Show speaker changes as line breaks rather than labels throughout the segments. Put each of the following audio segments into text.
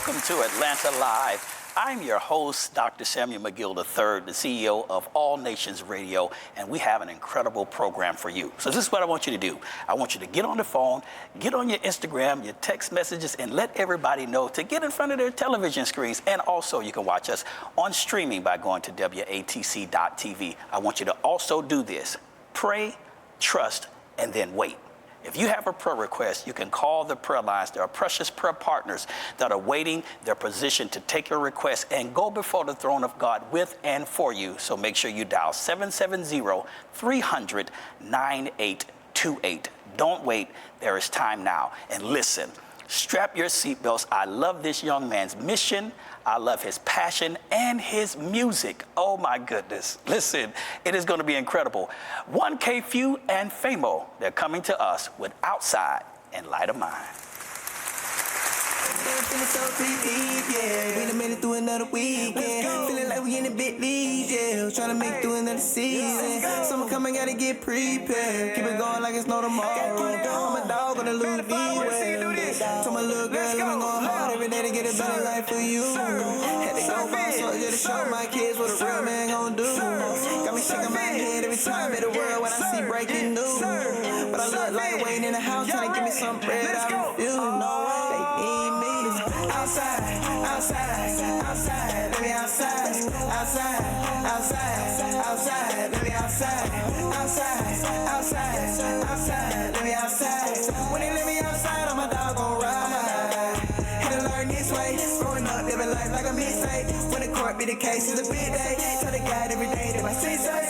welcome to Atlanta Live. I'm your host, Dr. Samuel McGill III, the CEO of All Nations Radio, and we have an incredible program for you. So this is what I want you to do. I want you to get on the phone, get on your Instagram, your text messages, and let everybody know to get in front of their television screens. And also, you can watch us on streaming by going to WATC.tv. I want you to also do this. Pray, trust, and then wait. If you have a prayer request, you can call the prayer lines. There are precious prayer partners that are waiting their position to take your request and go before the throne of God with and for you. So make sure you dial 770-300-9828. Don't wait. There is time now. And listen, strap your seatbelts. I love this young man's mission. I love his passion and his music. Oh my goodness. Listen, it is going to be incredible. 1K Phew and FAMO, they're coming to us with Outside and Light of Mine.
Feeling so deep, yeah. Been a minute through another weekend. Feeling like we in the big leagues, yeah. Trying to make through another season. Summer coming, gotta get prepared. Keep it going like it's no tomorrow. I'm a dog on the Louis V. Told my little girl, I'm going hard every day to get a better life for you. Had to go for a soldier to show my kids what a real man gon' do. Got me shaking my head every time in the world when I see breaking news. But I look like waiting in the house trying to give me some bread. I refuse. They need me. Outside, outside, outside, let me outside, outside, outside, outside, let me outside, outside, outside, outside, let me outside. When they let me outside, I'm a dog gon' ride. Had to learn this way, growing up, living life like a mistake. When the court be the case, it's a big day. Tell the God every day that my sins are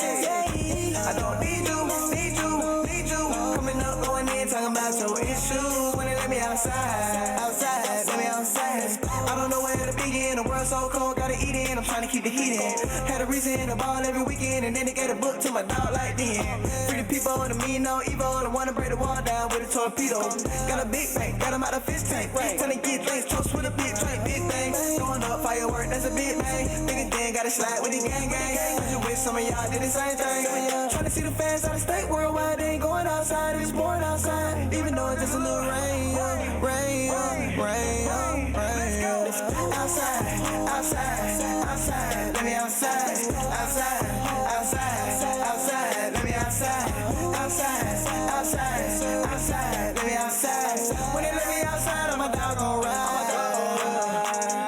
I don't need you, need you, need you. Coming up, going in, talking about your issues. When they let me outside, outside, let me outside. I don't know where to begin. The world's so cold, gotta eat in. I'm trying to keep the heat in. Had a reason in the ball every weekend, and then they gave a book to my dog like then. Free the people and the mean, no evil. The wanna break the wall down with a torpedo. Got a big bank, got him out of fish tank. Trying to get things, toast with a big drink, big things. Going up, firework, that's a big bang. Bigger thing, gotta slide with the gang gang. I just wish some of y'all did the same thing. Trying to see the fans out of state worldwide. They ain't going outside, it's born outside. Even though it's just a little rain, rain, rain, rain. Outside, outside, outside, let me outside, outside, outside, outside, let me outside, outside, outside, outside, let me outside. When they let me outside, I'm a dog gon' ride.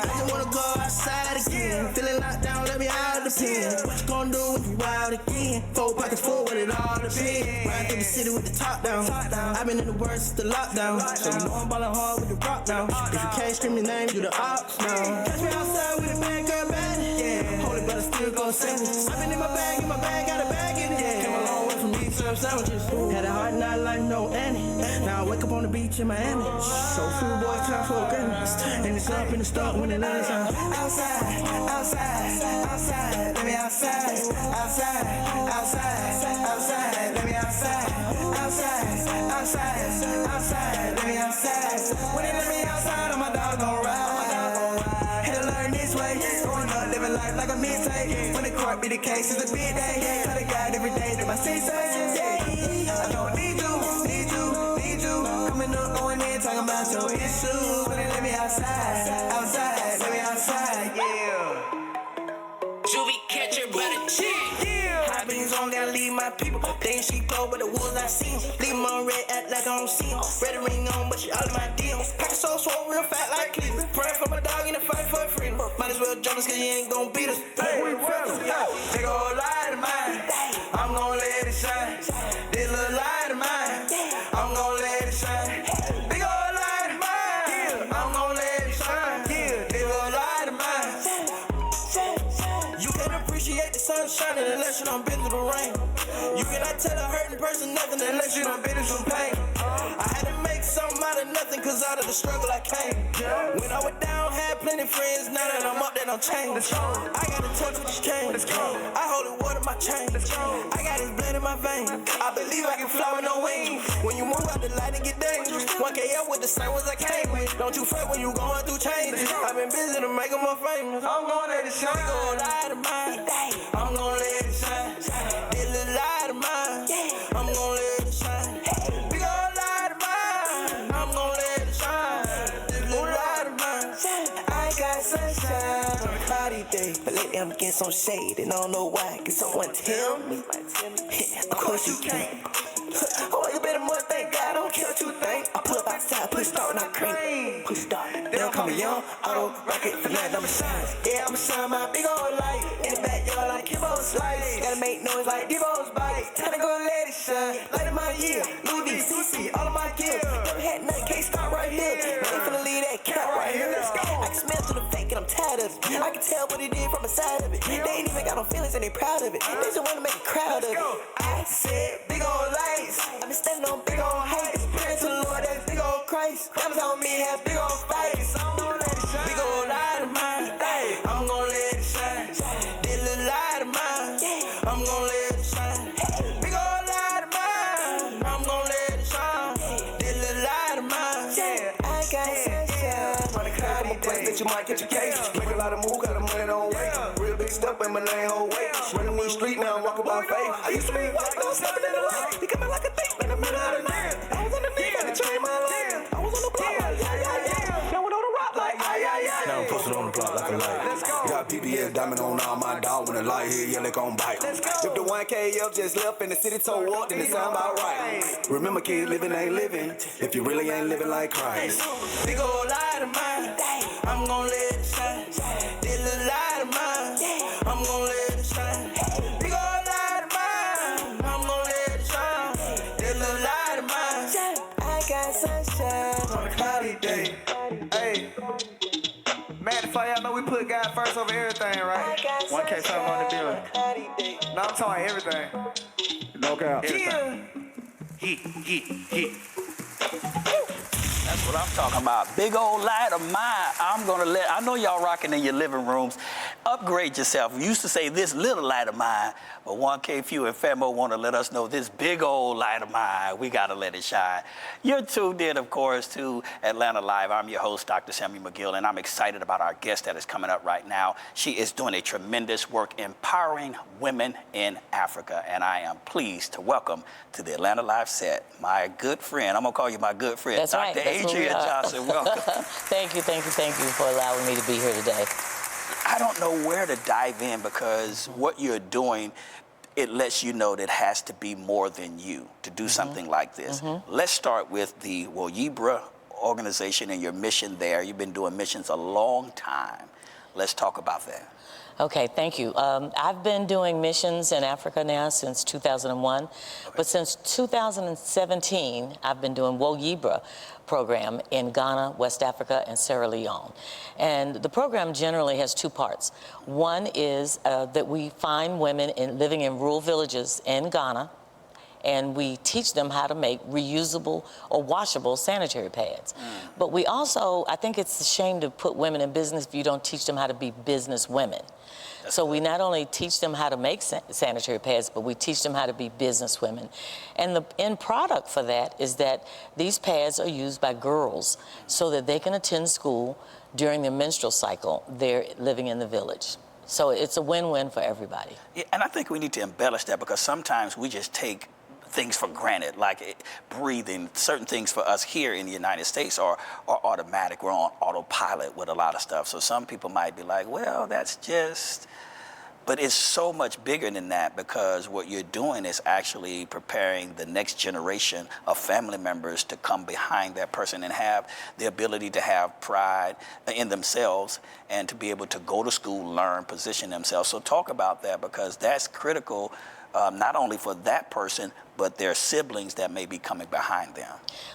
I just wanna go outside again, feeling locked down, let me out of the pen. What you gon' do when you out again? 4 pockets full with it all depends. Ride through the city with the top down. I've been in the worst since the lockdown, so you know I'm ballin' hard with the rock now. If you can't scream your name, you the ops now. Catch me outside with a bad girl bad, yeah. Hold it, but I still gon' send it. I've been in my bag, got a bag in it. Yeah. Came a long way from these surf sandwiches. Had a hard night like no Annie. Now I wake up on the beach in Miami. So food boy, time for a goodness. And it's up in the start when it lands out. Outside, outside, outside, let me outside, outside, outside, outside, let me outside, outside, outside, outside, let me outside. When they let me outside, I'm a dog gon' ride. Had to learn this way, growing up, living life like a mistake. When the court be the case, it's a big day. Tell the God every day that my sins say, I don't need you, need you, need you. Coming up, going in, talking about your issues. When they let me outside, outside, let me outside, yeah.
Juvie catcher, better chick.
High beams on, gotta leave my people. They ain't sheep go, but the wolves I see them. Leave them on red, act like I don't see them. Red ring on, but she all in my DMs. Pack so swole, real fat like Cleveland. Praying for my dog in the fight for freedom. Might as well jump us, cause you ain't gon' beat us. Hey, big old light of mine, I'm gon' let it shine. This little light of mine, I'm gon' let it shine. Big old light of mine, I'm gon' let it shine. This little light of mine. You can't appreciate the sun shining unless you done been through the rain. You cannot tell a hurting person nothing unless you done been through some pain. I had to make something out of nothing cause out of the struggle I came. When I was down, had plenty friends, now that I'm up, they don't change. I got in touch with this cane. I hold it water my chain. I got this blood in my veins. I believe I can fly with no wings. When you move out the light, it get dangerous. 1K up with the same ones I came with. Don't you fret when you going through changes. I've been busy to make them more famous. I'm gon' let it shine. Big old light of mine, I'm gon' let it shine. This little light of mine, I'm gon' let it shine. Big old light of mine, I'm gon' let it shine. This little light of mine, I sunshine on a cloudy day, but lately I'm getting some shade, and I don't know why. Can someone tell me? Of course you can. I wake up in the morning, thank God, I don't care what you think. I pull up outside, push start, and I crank. Push start, they don't call me young, auto rocket for nothing, I'ma shine. Yeah, I'ma shine my big old light in the backyard like Kimbo Slice. Gotta make noise like Devo's bite. Time to go let it shine. Light of my year, Louis V, CC, all of my gear. Never had nothing, can't start right here. I ain't finna leave that cat right here. Let's go. I can smell through the fake and I'm tired of it. I can tell what it did from the side of it. They ain't even got no feelings and they proud of it. They just wanna make a crowd of it. I said big old lights. I've been standing on big old heights. Praying to the Lord, that's big old Christ. Promise on me has big old fights. I'm gonna let it shine. Big old light of mine. I'm gonna let it shine. This little light of mine. I'm gonna let it shine. Big old light of mine. I'm gonna let it shine. This little light of mine. I got sunshine on a cloudy day. That you might get your case. Make a lot of moves, got the money on way. Real big step in my lane, whole way. Running these streets now, I'm walking by faith. I used to be walking on stepping in the light. He coming like a thief, in the middle of the night. I was on the beat, had to change my lane. I was on the block like yeah. Now we on the rock like yeah.
Now I'm posted on the block like a light.
Let's go.
You got PBS diamond on all my dog. When the light hit, yeah, they gon' bite.
Let's go.
If the 1K up just left and the city told walk, then it sound about right. Remember, kids living ain't living if you really ain't living like Christ.
Big old light of mine, I'm gonna let it shine. This little light of mine, I'm gonna let it shine. Big old light of mine, I'm gonna let it shine. This little light of mine, I got sunshine on a cloudy day. Hey, man, if y'all know we put God first over everything, right? 1K something on the building. No, I'm talking everything.
No cap.
That's what I'm talking about. Big old light of mine. I know y'all rocking in your living rooms. Upgrade yourself. We used to say this little light of mine, but 1K Phew and FAMO want to let us know this big old light of mine. We got to let it shine. You're tuned in, of course, to Atlanta Live. I'm your host, Dr. Samuel McGill, and I'm excited about our guest that is coming up right now. She is doing a tremendous work empowering women in Africa, and I am pleased to welcome to the Atlanta Live set my good friend. I'm going to call you my good friend,
That's
Dr.
right.
Adrienne Johnson. Welcome.
Thank you for allowing me to be here today.
I don't know where to dive in because what you're doing, it lets you know that it has to be more than you to do something like this. Let's start with the WATC organization and your mission there. You've been doing missions a long time. Let's talk about that.
Okay, thank you. I've been doing missions in Africa now since 2001, but since 2017, I've been doing WATC program in Ghana, West Africa, and Sierra Leone. And the program generally has two parts. One is that we find women living in rural villages in Ghana, and we teach them how to make reusable or washable sanitary pads. But we also, I think it's a shame to put women in business if you don't teach them how to be business women. So we not only teach them how to make sanitary pads, but we teach them how to be business women. And the end product for that is that these pads are used by girls so that they can attend school during their menstrual cycle. They're living in the village. So it's a win-win for everybody.
Yeah, and I think we need to embellish that because sometimes we just take things for granted, like breathing. Certain things for us here in the United States are automatic. We're on autopilot with a lot of stuff. So some people might be like, well, that's just... But it's so much bigger than that because what you're doing is actually preparing the next generation of family members to come behind that person and have the ability to have pride in themselves and to be able to go to school, learn, position themselves. So talk about that because that's critical, not only for that person, but their siblings that may be coming behind them.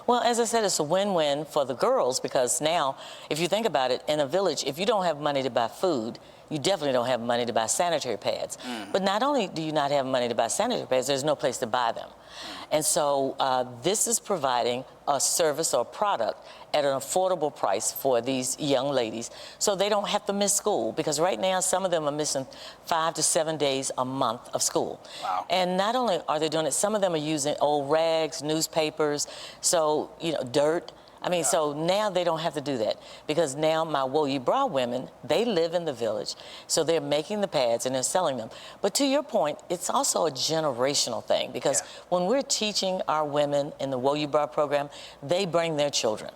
Well, as I said, it's a win-win for the girls because now, if you think about it, in a village, if you don't have money to buy food, you definitely don't have money to buy sanitary pads. But not only do you not have money to buy sanitary pads, there's no place to buy them. And so this is providing a service or product at an affordable price for these young ladies so they don't have to miss school because right now some of them are missing 5 to 7 days a month of school.
Wow.
And not only are they doing it, some of them are using old rags, newspapers, so, you know, dirt. I mean, so now they don't have to do that because now my WATC women, they live in the village, so they're making the pads and they're selling them. But to your point, it's also a generational thing because when we're teaching our women in the WATC program, they bring their children.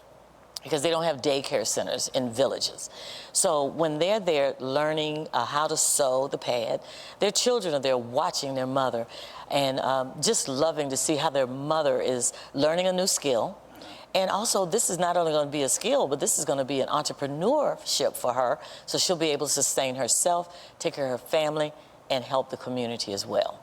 because they don't have daycare centers in villages. So when they're there learning how to sew the pad, their children are there watching their mother and just loving to see how their mother is learning a new skill. And also, this is not only going to be a skill, but this is going to be an entrepreneurship for her, so she'll be able to sustain herself, take care of her family, and help the community as well.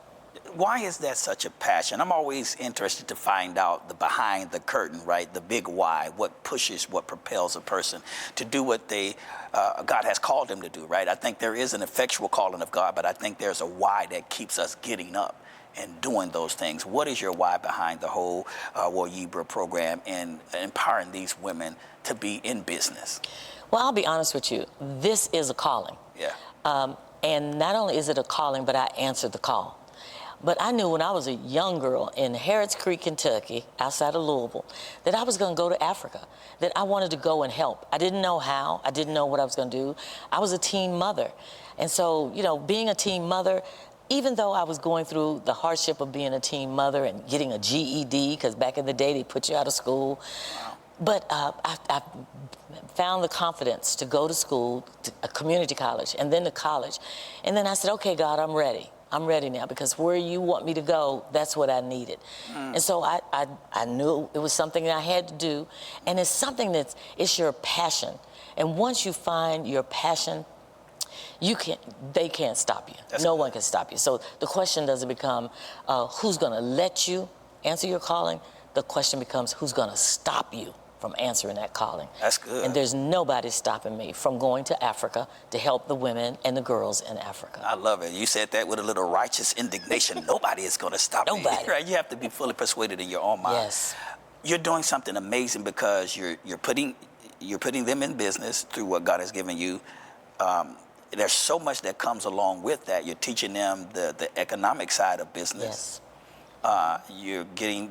Why is that such a passion? I'm always interested to find out the behind the curtain, right? The big why, what pushes, what propels a person to do what God has called them to do, right? I think there is an effectual calling of God, but I think there's a why that keeps us getting up and doing those things. What is your why behind the whole WATC program and empowering these women to be in business?
Well, I'll be honest with you. This is a calling.
Yeah.
And not only is it a calling, but I answered the call. But I knew when I was a young girl in Harrods Creek, Kentucky, outside of Louisville, that I was going to go to Africa, that I wanted to go and help. I didn't know how. I didn't know what I was going to do. I was a teen mother. And so, you know, being a teen mother, even though I was going through the hardship of being a teen mother and getting a GED, because back in the day they put you out of school, but I found the confidence to go to school, to a community college, and then to college. And then I said, okay, God, I'm ready. I'm ready now, because where you want me to go, that's what I needed. And so I knew it was something that I had to do, and it's something it's your passion. And once you find your passion, they can't stop you. No one can stop you. So the question doesn't become who's going to let you answer your calling. The question becomes who's going to stop you from answering that calling.
That's good.
And there's nobody stopping me from going to Africa to help the women and the girls in Africa.
I love it. You said that with a little righteous indignation. Nobody is going to stop me.
Nobody.
Right? You have to be fully persuaded in your own mind.
Yes.
You're doing something amazing because you're putting them in business through what God has given you. There's so much that comes along with that. You're teaching them the economic side of business.
Yes.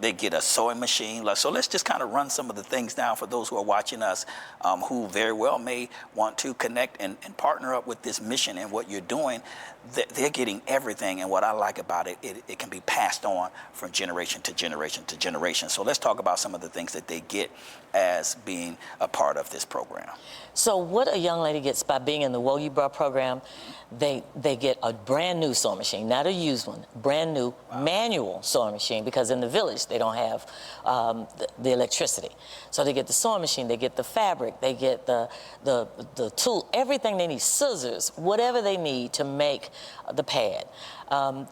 They get a sewing machine. So let's just kind of run some of the things down for those who are watching us, who very well may want to connect and partner up with this mission and what you're doing. They're getting everything, and what I like about it, it can be passed on from generation to generation to generation. So let's talk about some of the things that they get as being a part of this program.
So what a young lady gets by being in the WATC program, they get a brand new sewing machine, not a used one, brand new manual sewing machine, because in the village they don't have the electricity. So they get the sewing machine, they get the fabric, they get the tool, everything they need, scissors, whatever they need to make the pad.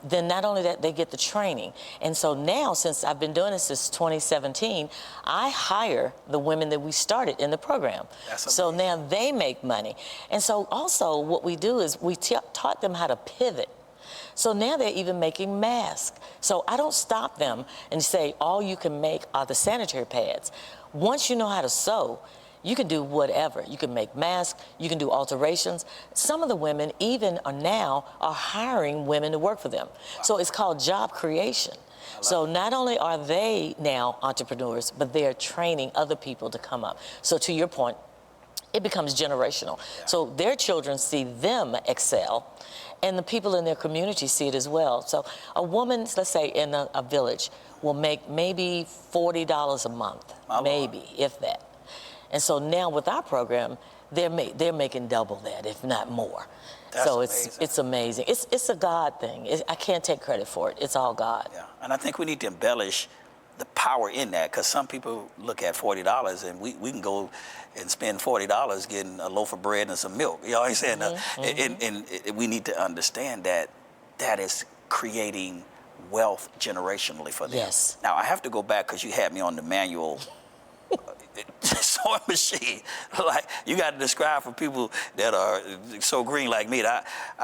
Then not only that, they get the training. And so now, since I've been doing this since 2017, I hire the women that we started in the program. So now they make money. And so also what we do is we taught them how to pivot. So now they're even making masks. So I don't stop them and say, all you can make are the sanitary pads. Once you know how to sew, you can do whatever. You can make masks, you can do alterations. Some of the women even are hiring women to work for them. So it's called job creation. So not only are they now entrepreneurs, but they're training other people to come up. So to your point, it becomes generational. So their children see them excel, and the people in their community see it as well. So a woman, let's say in a village, will make maybe $40 a month, maybe, if that. And so now with our program, they're making double that, if not more.
That's
so
amazing.
It's amazing. It's a God thing. I can't take credit for it. It's all God.
Yeah, and I think we need to embellish the power in that, because some people look at $40 and we can go and spend $40 getting a loaf of bread and some milk. You know what I'm saying? And we need to understand that that is creating wealth generationally for them.
Yes.
Now, I have to go back because you had me on the manual sewing machine. Like, you got to describe for people that are so green like me. I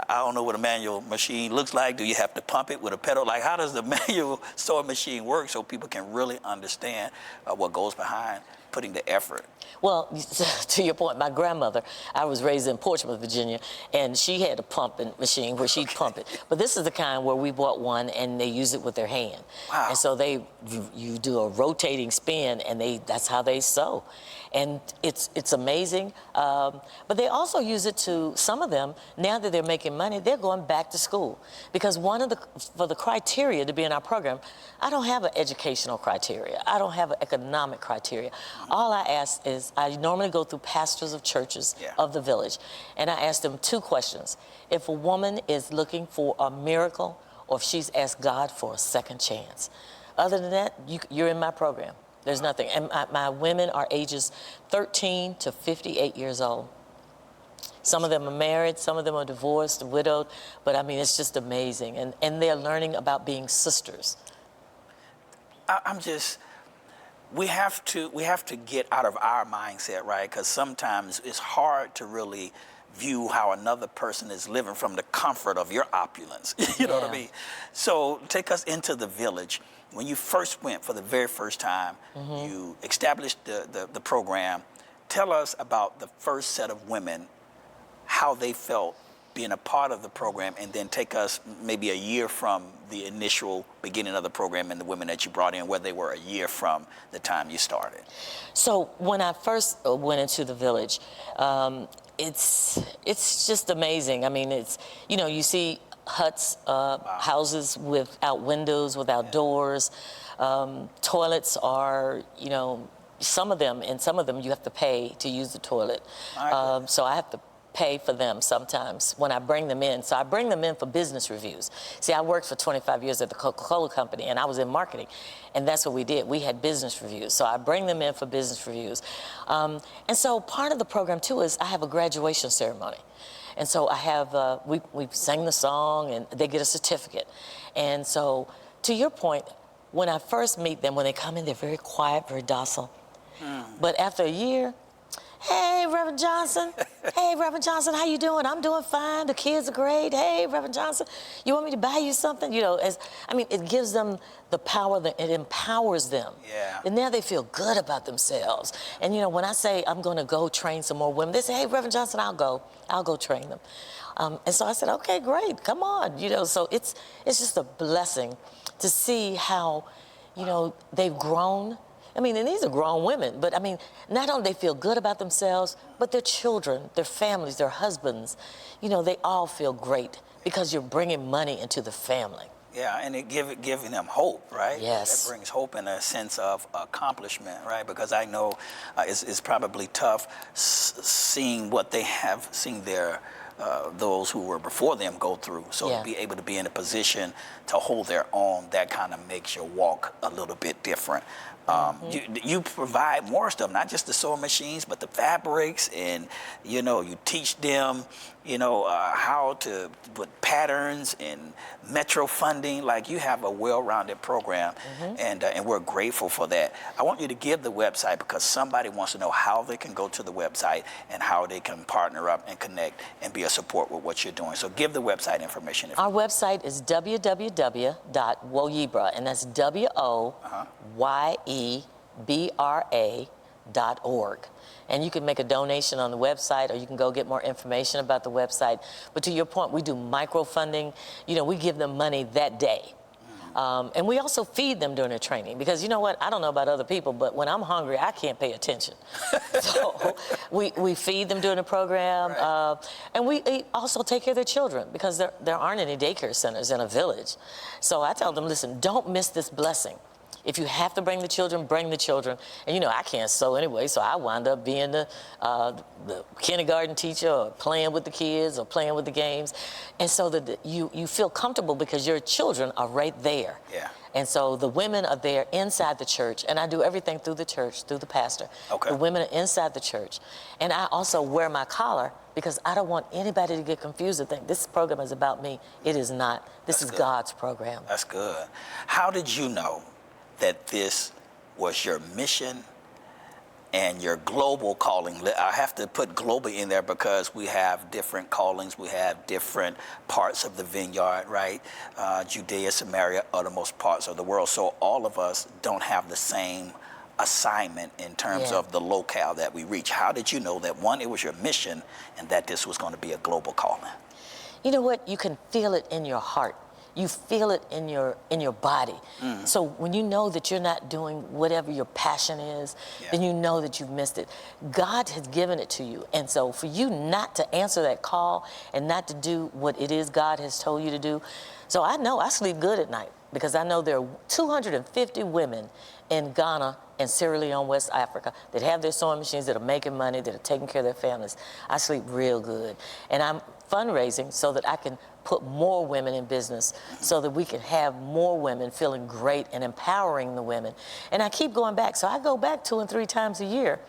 don't know what a manual machine looks like. Do you have to pump it with a pedal? Like, how does the manual sewing machine work so people can really understand what goes behind putting the effort?
Well, to your point, my grandmother, I was raised in Portsmouth, Virginia, and she had a pumping machine where she'd pump it. But this is the kind where we bought one and they use it with their hand.
Wow.
And so you do a rotating spin, and that's how they sew. and it's amazing. But they also use it to, some of them, now that they're making money, they're going back to school. Because for the criteria to be in our program, I don't have an educational criteria. I don't have an economic criteria. All I ask is, I normally go through pastors of churches of the village, and I ask them 2 questions. If a woman is looking for a miracle, or if she's asked God for a second chance. Other than that, you're in my program. There's nothing. And my women are ages 13 to 58 years old. Some of them are married, some of them are divorced, widowed, but I mean, it's just amazing. And they're learning about being sisters.
We have to get out of our mindset, right? Because sometimes it's hard to really view how another person is living from the comfort of your opulence. You know what I mean? So take us into the village. When you first went for the very first time, you established the program. Tell us about the first set of women, how they felt being a part of the program, and then take us maybe a year from the initial beginning of the program and the women that you brought in, where they were a year from the time you started.
So when I first went into the village, it's just amazing. I mean, it's, you know, you see huts, houses without windows, without doors. Toilets are, you know, some of them you have to pay to use the toilet. So I have to pay for them sometimes when I bring them in. So I bring them in for business reviews. See, I worked for 25 years at the Coca-Cola company, and I was in marketing, and that's what we did. We had business reviews. So I bring them in for business reviews. And so part of the program, too, is I have a graduation ceremony. And so I have, we sang the song, and they get a certificate. And so, to your point, when I first meet them, when they come in, they're very quiet, very docile. But after a year, hey, Reverend Johnson. Hey, Reverend Johnson, how you doing? I'm doing fine. The kids are great. Hey, Reverend Johnson, you want me to buy you something? You know, it gives them the power, it empowers them.
Yeah.
And now they feel good about themselves. And, you know, when I say I'm going to go train some more women, they say, hey, Reverend Johnson, I'll go train them. And so I said, okay, great, come on. You know, so it's just a blessing to see how, you know, they've grown. I mean, and these are grown women, but I mean, not only they feel good about themselves, but their children, their families, their husbands, you know, they all feel great because you're bringing money into the family.
Yeah, and it giving them hope, right?
Yes.
That brings hope and a sense of accomplishment, right? Because I know it's probably tough seeing what they have, seeing their those who were before them go through. So to be able to be in a position to hold their own, that kind of makes your walk a little bit different. You provide more stuff, not just the sewing machines, but the fabrics, and you know, you teach them, you know, how to put patterns and metro funding. Like, you have a well-rounded program, and we're grateful for that. I want you to give the website, because somebody wants to know how they can go to the website and how they can partner up and connect and be a support with what you're doing. So give the website information.
Our website is www.woyebra, and that's WOYEBRA.org. And you can make a donation on the website, or you can go get more information about the website. But to your point, we do microfunding. You know, we give them money that day. And we also feed them during their training, because you know what? I don't know about other people, but when I'm hungry, I can't pay attention. So we feed them during the program. Right. And we also take care of their children, because there aren't any daycare centers in a village. So I tell them, listen, don't miss this blessing. If you have to bring the children, bring the children. And you know, I can't sew anyway, so I wind up being the kindergarten teacher, or playing with the kids, or playing with the games. And so that you feel comfortable, because your children are right there.
Yeah.
And so the women are there inside the church, and I do everything through the church, through the pastor.
Okay.
The women are inside the church. And I also wear my collar, because I don't want anybody to get confused and think this program is about me. It is not. This is God's program.
That's good. How did you know that this was your mission and your global calling? I have to put global in there, because we have different callings. We have different parts of the vineyard, right? Judea, Samaria, uttermost parts of the world. So all of us don't have the same assignment in terms of the locale that we reach. How did you know that, one, it was your mission, and that this was going to be a global calling?
You know what? You can feel it in your heart. You feel it in your body. So when you know that you're not doing whatever your passion is, then you know that you've missed it. God has given it to you. And so for you not to answer that call and not to do what it is God has told you to do, so I know I sleep good at night because I know there are 250 women in Ghana and Sierra Leone, West Africa, that have their sewing machines, that are making money, that are taking care of their families. I sleep real good. And I'm fundraising so that I can put more women in business so that we can have more women feeling great and empowering the women. And I keep going back. So I go back 2 and 3 times a year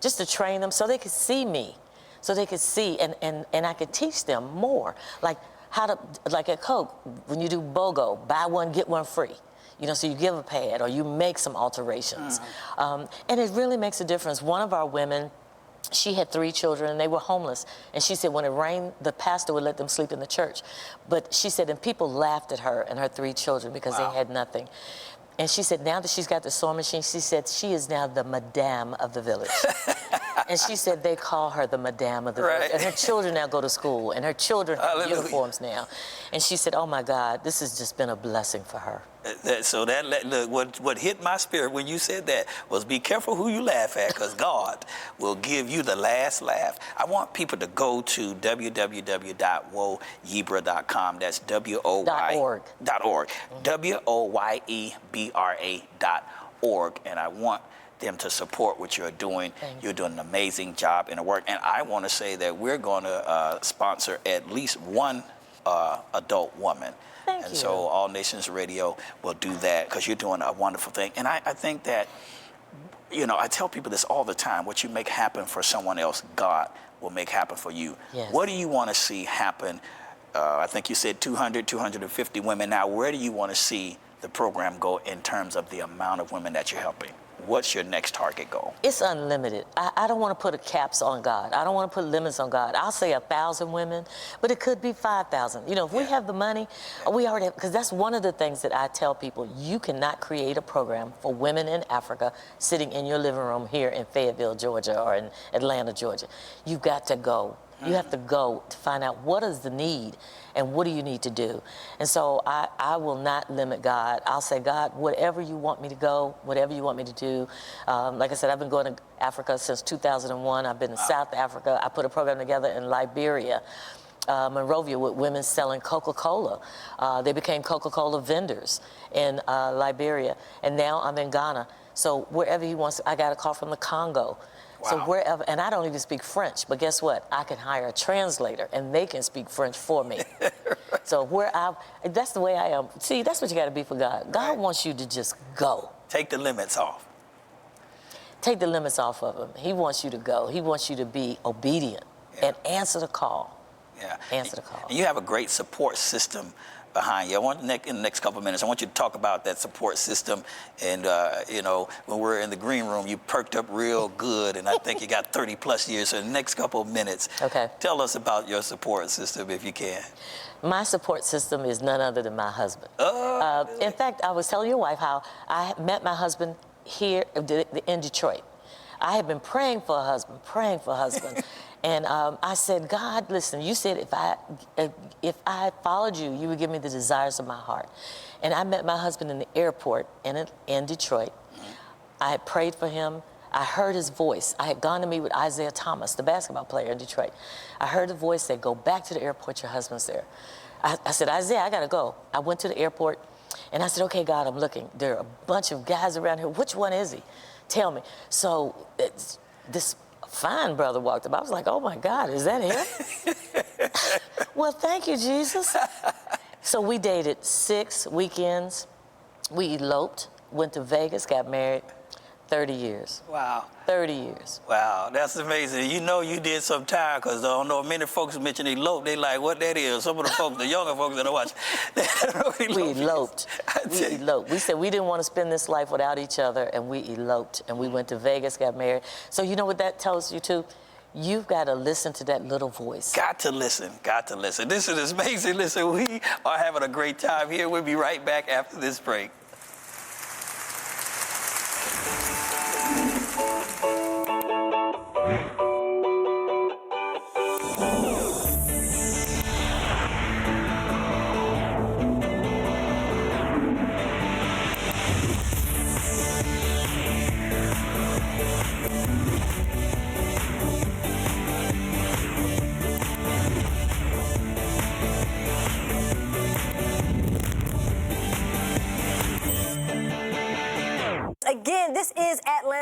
just to train them so they could see me, so they could see, and I could teach them more. Like how to, like at Coke, when you do BOGO, buy one, get one free. You know, so you give a pad or you make some alterations. And it really makes a difference. One of our women, she had 3 children and they were homeless. And she said when it rained, the pastor would let them sleep in the church. But she said, and people laughed at her and her 3 children because they had nothing. And she said now that she's got the sewing machine, she said she is now the madame of the village. And she said they call her the madame of the village. And her children now go to school and her children have uniforms now. And she said, oh my God, this has just been a blessing for her.
So look, what hit my spirit when you said that was be careful who you laugh at, because God will give you the last laugh. I want people to go to www.woyebra.com. That's WOY.org. WOYEBRA.org. And I want them to support what you're doing. You're doing an amazing job in the work. And I want to say that we're going to sponsor at least one adult woman.
Thank you.
So All Nations Radio will do that because you're doing a wonderful thing. And I think that, you know, I tell people this all the time. What you make happen for someone else, God will make happen for you.
Yes.
What do you want to see happen? I think you said 250 women. Now, where do you want to see the program go in terms of the amount of women that you're helping? What's your next target goal?
It's unlimited. I don't want to put caps on God. I don't want to put limits on God. I'll say 1,000 women, but it could be 5,000. You know, if we have the money, we already have, because that's one of the things that I tell people. You cannot create a program for women in Africa sitting in your living room here in Fayetteville, Georgia, or in Atlanta, Georgia. You've got to go. You have to go to find out what is the need and what do you need to do. And so I will not limit God. I'll say, God, whatever you want me to go, whatever you want me to do. Like I said, I've been going to Africa since 2001. I've been in South Africa. I put a program together in Liberia, Monrovia, with women selling Coca-Cola. They became Coca-Cola vendors in Liberia. And now I'm in Ghana. So wherever he wants, I got a call from the Congo. So wherever, and I don't even speak French, but guess what? I can hire a translator and they can speak French for me. So that's the way I am. See, that's what you got to be for God. God wants you to just go.
Take the limits off.
Take the limits off of him. He wants you to go. He wants you to be obedient and answer the call. Answer the call.
You have a great support system behind you. I want in the next couple of minutes, I want you to talk about that support system. And, you know, when we're in the green room, you perked up real good, and I think you got 30 plus years. So in the next couple of minutes, tell us about your support system if you can.
My support system is none other than my husband. In fact, I was telling your wife how I met my husband here in Detroit. I had been praying for a husband. And I said, God, listen, you said if I followed you, you would give me the desires of my heart. And I met my husband in the airport in Detroit. I had prayed for him. I heard his voice. I had gone to meet with Isaiah Thomas, the basketball player in Detroit. I heard the voice say, go back to the airport, your husband's there. I said, Isaiah, I got to go. I went to the airport, and I said, okay, God, I'm looking. There are a bunch of guys around here. Which one is he? Tell me. So this fine brother walked up. I was like, oh, my God, is that him? Well, thank you, Jesus. So we dated 6 weekends. We eloped, went to Vegas, got married. 30 years.
Wow.
30 years.
Wow, that's amazing. You know you did some time, because I don't know, many folks mention elope, they like, what that is? Some of the folks, the younger folks that I watch, they don't know what elope is.
We eloped. We said we didn't want to spend this life without each other, and we eloped. And we went to Vegas, got married. So you know what that tells you, too? You've got to listen to that little voice.
Got to listen. This is amazing. Listen, we are having a great time here. We'll be right back after this break.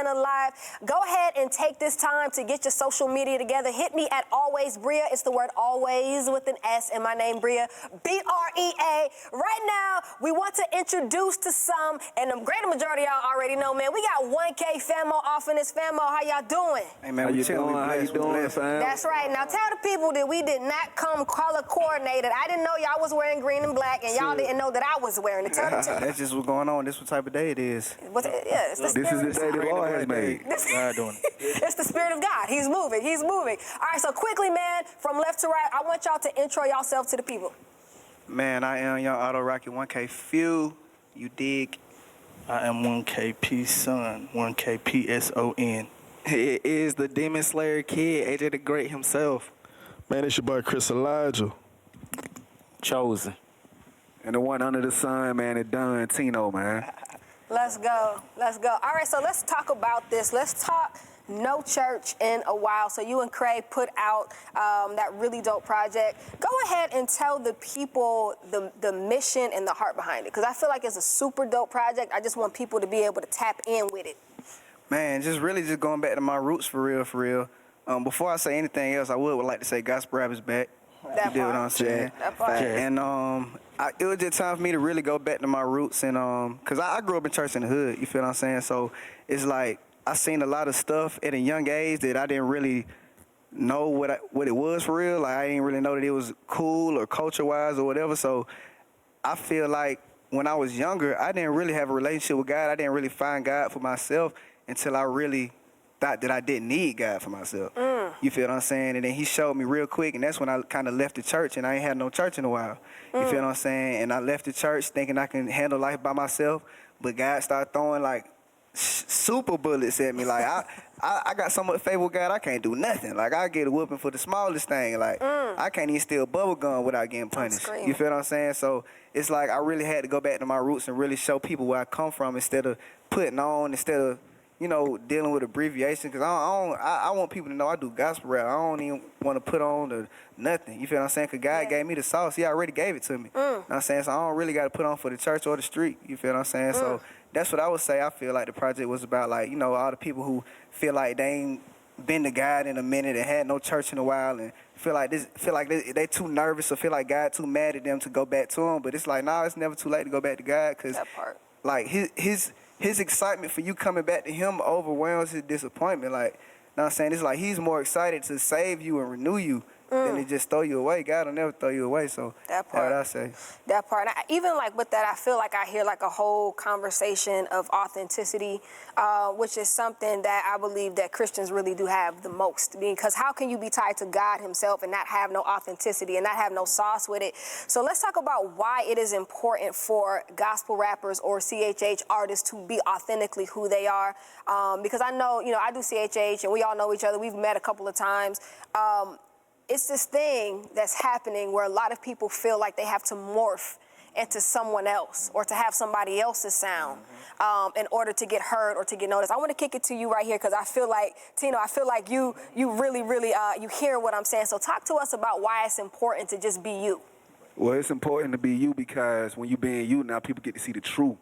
Atlanta Live. Go ahead and take this time to get your social media together. Hit me at Always Bria. It's the word always with an S in my name, Bria. B-R-E-A. Right now, we want to introduce to some, and the greater majority of y'all already know, man, we got 1K Famo off in this Famo. How y'all doing?
Hey, man, we chilling. How you doing, fam?
That's right. Now, tell the people that we did not come color coordinated. I didn't know y'all was wearing green and black, and y'all didn't know that I was wearing it. Tell the people.
That's just what's going on. This what type of day it is.
Yeah, it's the
This is the day the Lord has made.
God doing it.
It's the Spirit of God. He's moving. He's moving. All right, so quickly, man, from left to right, I want y'all to intro yourself to the people.
Man, I am young Auto Rocket 1K Phew. You dig?
I am 1KP Son, 1KPSON.
It is the Demon Slayer kid, AJ the Great himself.
Man, it's your boy Chris Elijah.
Chosen.
And the one under the sun, man, it done, Tino, man.
Let's go. Let's go. All right, so let's talk about this. Let's talk No Church in a While. So you and Craig put out that really dope project. Go ahead and tell the people the mission and the heart behind it, because I feel like it's a super dope project. I just want people to be able to tap in with it.
Man, just going back to my roots for real. Before I say anything else, I would like to say gospel rap is back.
That
you know
part.
what I'm saying?
That part.
And it was just time for me to really go back to my roots, and cause I grew up in church in the hood. You feel what I'm saying? So it's like I seen a lot of stuff at a young age that I didn't really know what it was for real. Like I didn't really know that it was cool or culture wise or whatever. So I feel like when I was younger, I didn't really have a relationship with God. I didn't really find God for myself until I really thought that I didn't need God for myself. You feel what I'm saying? And then he showed me real quick, and that's when I kind of left the church, and I ain't had no church in a while. You feel what I'm saying? And I left the church thinking I can handle life by myself, but God started throwing like super bullets at me. Like I got so much favor with God, I can't do nothing. Like I get a whooping for the smallest thing. Like I can't even steal bubble gum without getting punished. You feel what I'm saying? So it's like I really had to go back to my roots and really show people where I come from instead of putting on, instead of dealing with abbreviation, because I want people to know I do gospel rap. I don't even want to put on nothing. You feel what I'm saying? Because God gave me the sauce. He already gave it to me. You know what I'm saying? So I don't really got to put on for the church or the street. You feel what I'm saying? So that's what I would say. I feel like the project was about, like, all the people who feel like they ain't been to God in a minute and had no church in a while and feel like they too nervous or feel like God too mad at them to go back to him. But it's like, nah, it's never too late to go back to God, because like his excitement for you coming back to him overwhelms his disappointment. Like, you know what I'm saying? It's like he's more excited to save you and renew you than to just throw you away. God will never throw you away. So that's what I say.
That part. And even like with that, I feel like I hear like a whole conversation of authenticity, which is something that I believe that Christians really do have the most. Because how can you be tied to God himself and not have no authenticity and not have no sauce with it? So let's talk about why it is important for gospel rappers or CHH artists to be authentically who they are. Because I know, I do CHH and we all know each other. We've met a couple of times. It's this thing that's happening where a lot of people feel like they have to morph into someone else or to have somebody else's sound in order to get heard or to get noticed. I want to kick it to you right here because I feel like, Tino, you really, you hear what I'm saying. So talk to us about why it's important to just be you.
Well, it's important to be you because when you being you, now people get to see the truth.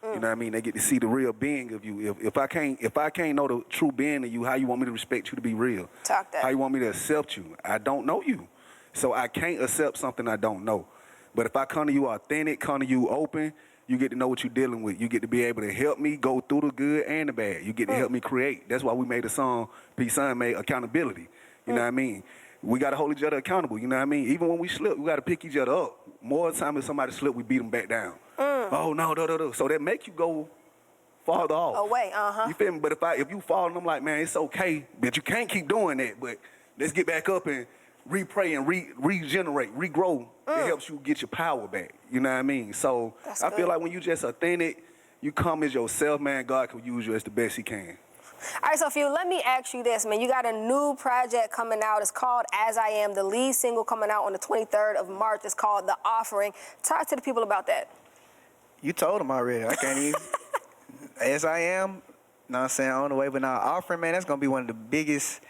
You know what I mean? They get to see the real being of you. If I can't know the true being of you, how you want me to respect you to be real?
Talk that.
How you want me to accept you? I don't know you. So I can't accept something I don't know. But if I come to you authentic, come to you open, you get to know what you're dealing with. You get to be able to help me go through the good and the bad. You get to help me create. That's why we made the song, P. Son made accountability. You know what I mean? We got to hold each other accountable. You know what I mean? Even when we slip, we got to pick each other up. More time if somebody slip, we beat them back down. Oh, no. So that make you go farther off.
Away,
You feel me? But if you fall, and I'm like, man, it's okay, but you can't keep doing that. But let's get back up and re-pray and regenerate, regrow. It helps you get your power back. You know what I mean? So I feel like when you just authentic, you come as yourself, man, God can use you as the best he can.
All right, so Phew, let me ask you this, man. You got a new project coming out. It's called As I Am. The lead single coming out on the 23rd of March. It's called The Offering. Talk to the people about that.
You told them already. I can't even. As I Am, know what I'm saying, on the way. But now, Offering, man, that's going to be one of the biggest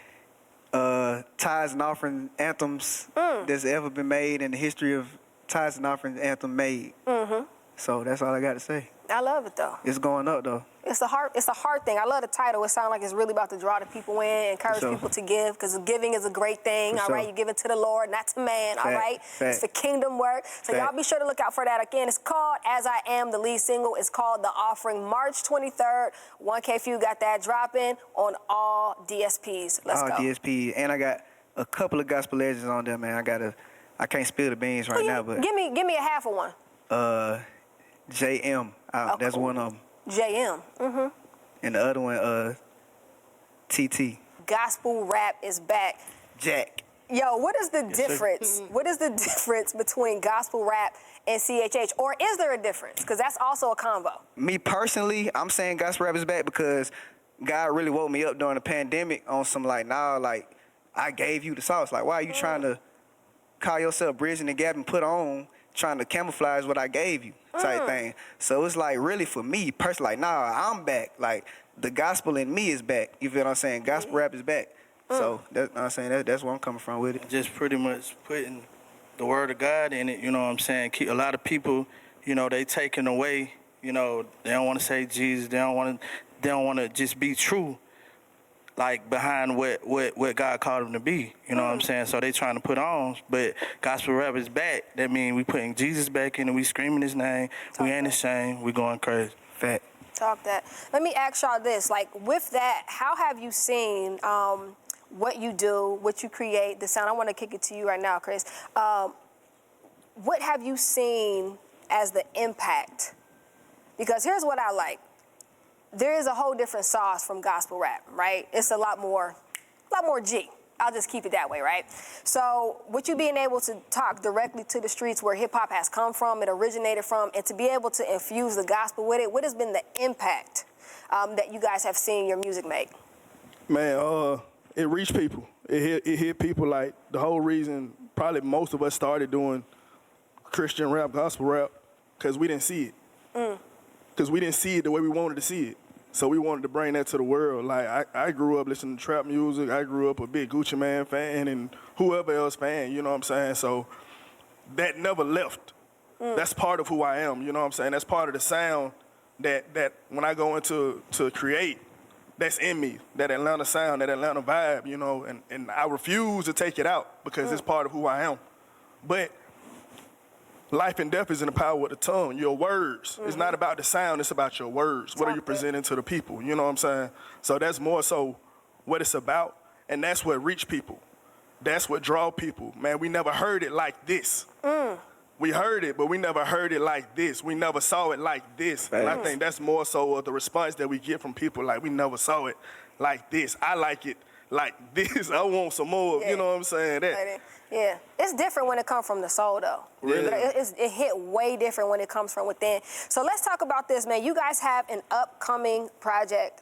tithes and offering anthems that's ever been made in the history of tithes and offering anthem made. So that's all I got to say.
I love it though.
It's going up though.
It's a hard thing. I love the title. It sounds like it's really about to draw the people in, encourage
sure.
people to give, because giving is a great thing.
For
all
sure.
right, you give it to the Lord, not to man. All right, it's for kingdom work. So y'all be sure to look out for that. Again, it's called "As I Am." The lead single is called "The Offering." March 23rd. 1K Phew got that dropping on all DSPs. Let's go.
All DSPs, and I got a couple of gospel legends on there, man. I can't spill the beans right now, but
give me a half of one.
JM, that's one of them.
JM. Mm-hmm.
And the other one, TT.
Gospel rap is back.
Jack.
Yo, what is the difference? What is the difference between gospel rap and CHH? Or is there a difference? Because that's also a combo.
Me personally, I'm saying gospel rap is back because God really woke me up during the pandemic on some like, I gave you the sauce. Like, why are you trying to call yourself bridging the gap and put on, trying to camouflage what I gave you type thing? So it's like really for me personally, like, I'm back. Like, the gospel in me is back. You feel what I'm saying? Gospel rap is back. So that's what I'm saying. That's where I'm coming from with it.
Just pretty much putting the word of God in it, you know what I'm saying? A lot of people, you know, they taking away, you know, they don't want to say Jesus. They don't want to just be true, like behind what God called them to be. You know what I'm saying? So they trying to put on, but gospel rap is back. That means we putting Jesus back in and we screaming his name. We ain't ashamed. We going crazy.
Fact.
Talk that. Let me ask y'all this. Like, with that, how have you seen what you do, what you create, the sound? I want to kick it to you right now, Chris. What have you seen as the impact? Because here's what I like. There is a whole different sauce from gospel rap, right? It's a lot more G. I'll just keep it that way, right? So with you being able to talk directly to the streets where hip-hop has come from, it originated from, and to be able to infuse the gospel with it, what has been the impact that you guys have seen your music make?
Man, it reached people. It hit people. Like, the whole reason probably most of us started doing Christian rap, gospel rap, because we didn't see it. Because we didn't see it the way we wanted to see it. So we wanted to bring that to the world. Like, I grew up listening to trap music. I grew up a big Gucci Mane fan and whoever else fan, you know what I'm saying? So that never left. That's part of who I am, you know what I'm saying? That's part of the sound that when I go into to create, that's in me, that Atlanta sound, that Atlanta vibe, you know, and I refuse to take it out because it's part of who I am. But life and death is in the power of the tongue, your words. It's not about the sound, it's about your words. What are you presenting to the people, you know what I'm saying? So that's more so what it's about, and that's what reach people. That's what draw people. Man, we never heard it like this. We heard it, but we never heard it like this. We never saw it like this. And I think that's more so of the response that we get from people, like, we never saw it like this. I like it like this. I want some more, you know what I'm saying? That.
Yeah, it's different when it comes from the soul, though.
Really?
It hit way different when it comes from within. So let's talk about this, man. You guys have an upcoming project,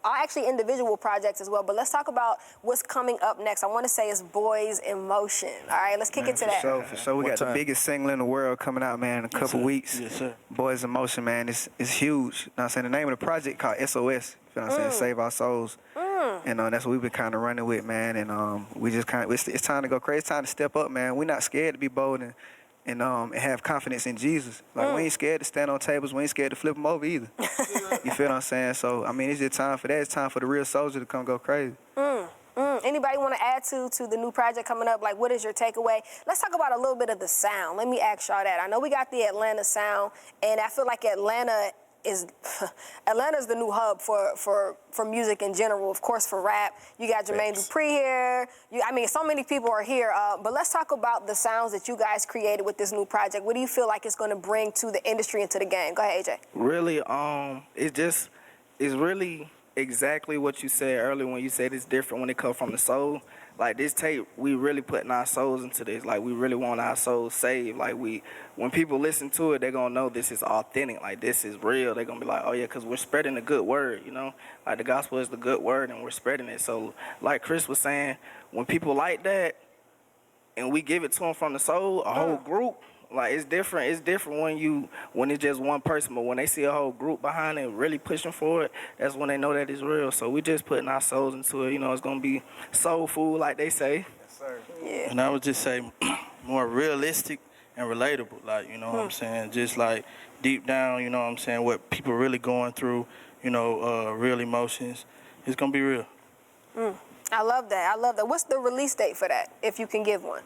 actually individual projects as well, but let's talk about what's coming up next. I want to say it's Boys in Motion. All right, let's kick it to that.
For sure. We got the biggest single in the world coming out, man, in a couple weeks.
Yes, sir.
Boys in Motion, man, it's huge. You know what I'm saying? The name of the project called SOS. You know what I'm saying? Save Our Souls. And that's what we've been kind of running with, man. And we just it's time to go crazy. It's time to step up, man. We're not scared to be bold and have confidence in Jesus. Like, we ain't scared to stand on tables. We ain't scared to flip them over either. You feel what I'm saying? So, I mean, it's just time for that. It's time for the real soldier to come go crazy.
Anybody want to add to the new project coming up? Like, what is your takeaway? Let's talk about a little bit of the sound. Let me ask y'all that. I know we got the Atlanta sound, and I feel like Atlanta's the new hub for music in general. Of course, for rap, you got Jermaine Dupri here. So many people are here. But let's talk about the sounds that you guys created with this new project. What do you feel like it's going to bring to the industry and to the game? Go ahead, AJ.
Really, it's really exactly what you said earlier when you said it's different when it comes from the soul. Like, this tape, we really putting our souls into this. Like, we really want our souls saved. Like, when people listen to it, they're going to know this is authentic. Like, this is real. They're going to be like, oh, yeah, because we're spreading the good word, you know? Like, the gospel is the good word, and we're spreading it. So, like Chris was saying, when people like that and we give it to them from the soul, a whole group, like, it's different. It's different when it's just one person, but when they see a whole group behind it really pushing for it, that's when they know that it's real. So we just putting our souls into it. You know, it's going to be soul food, like they say.
Yes, sir. Yeah.
And I would just say more realistic, and relatable. Like, you know what I'm saying? Just like deep down, you know what I'm saying, what people really going through, you know, real emotions. It's gonna be real.
I love that. I love that. What's the release date for that, if you can give one?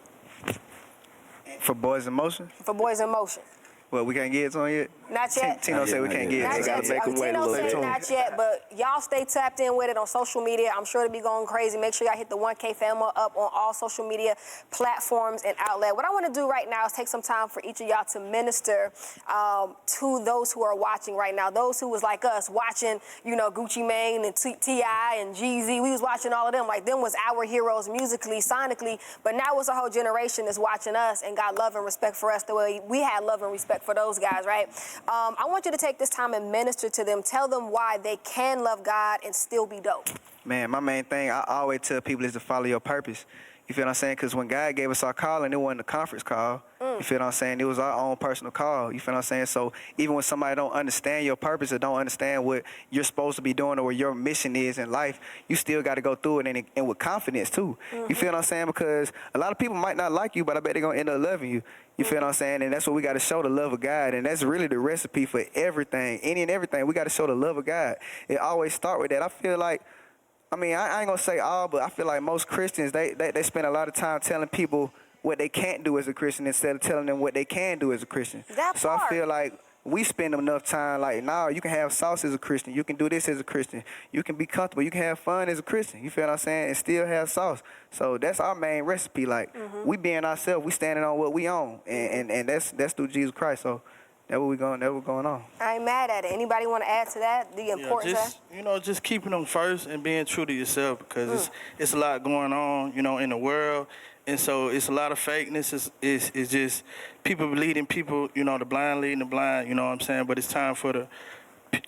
For Boys in Motion?
For Boys in Motion.
Well, we can't get it on yet?
Not yet.
Tino said we can't get it.
Not
So gotta
yet.
make them wait a
Tino
little
said
bit.
not yet, but y'all stay tapped in with it on social media. I'm sure it'll be going crazy. Make sure y'all hit the 1K FAMO up on all social media platforms and outlets. What I want to do right now is take some time for each of y'all to minister to those who are watching right now. Those who was like us, watching, you know, Gucci Mane and T.I. and Jeezy. We was watching all of them. Like, them was our heroes musically, sonically. But now it's a whole generation that's watching us and got love and respect for us the way we had love and respect for those guys, right? I want you to take this time and minister to them. Tell them why they can love God and still be dope.
Man, my main thing, I always tell people is to follow your purpose. You feel what I'm saying? Because when God gave us our calling, it wasn't a conference call. You feel what I'm saying? It was our own personal call. You feel what I'm saying? So even when somebody don't understand your purpose or don't understand what you're supposed to be doing or what your mission is in life, you still got to go through it and with confidence too. You feel what I'm saying? Because a lot of people might not like you, but I bet they're going to end up loving you. You feel what I'm saying? And that's what we got to show, the love of God. And that's really the recipe for everything, any and everything. We got to show the love of God. It always start with that. I feel like, I mean, I ain't going to say all, but I feel like most Christians, they spend a lot of time telling people what they can't do as a Christian instead of telling them what they can do as a Christian. So I feel like we spend enough time like, nah, you can have sauce as a Christian. You can do this as a Christian. You can be comfortable. You can have fun as a Christian. You feel what I'm saying? And still have sauce. So that's our main recipe. Like, we being ourselves, we standing on what we own. And that's through Jesus Christ. So that's what we're going on.
I ain't mad at it. Anybody want to add to that? The importance of that?
You know, just keeping them first and being true to yourself, because it's a lot going on, you know, in the world. And so it's a lot of fakeness. It's just people leading people, you know, the blind leading the blind, you know what I'm saying? But it's time for the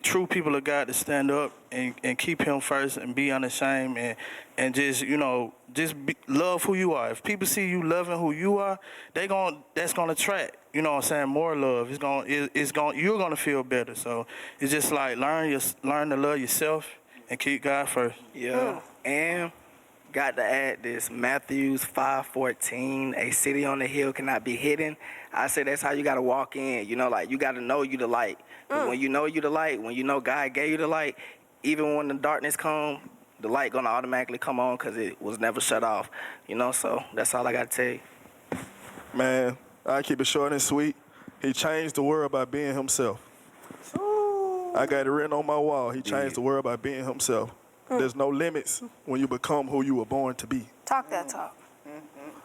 true people of God to stand up and keep him first and be unashamed and just, you know, love who you are. If people see you loving who you are, that's gonna attract, you know what I'm saying, more love. You're gonna feel better. So it's just like learn to love yourself and keep God first.
Yeah. And got to add this, Matthews 5:14, a city on the hill cannot be hidden. I say that's how you got to walk in. You know, like, you got to know you the light. When you know you the light, when you know God gave you the light, even when the darkness come, the light going to automatically come on because it was never shut off. You know, so that's all I got to tell you.
Man, I keep it short and sweet. He changed the world by being himself. I got it written on my wall. He changed the world by being himself. There's no limits when you become who you were born to be.
Talk that talk.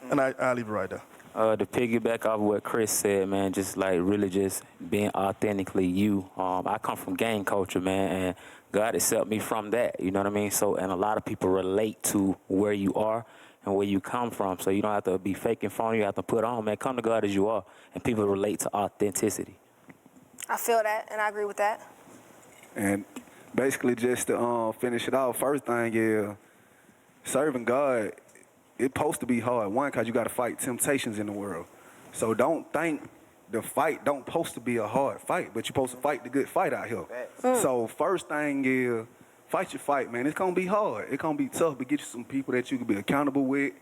And I'll leave it right there.
To piggyback off what Chris said, man, just like really just being authentically you. I come from gang culture, man, and God accepted me from that, you know what I mean? So, and a lot of people relate to where you are and where you come from. So you don't have to be fake and phony, you have to put on, man. Come to God as you are, and people relate to authenticity.
I feel that, and I agree with that.
And basically, just to finish it off, first thing is serving God. It's supposed to be hard. One, because you got to fight temptations in the world. So don't think the fight don't supposed to be a hard fight, but you're supposed to fight the good fight out here. So first thing is fight your fight, man. It's going to be hard. It's going to be tough, but get you some people that you can be accountable with,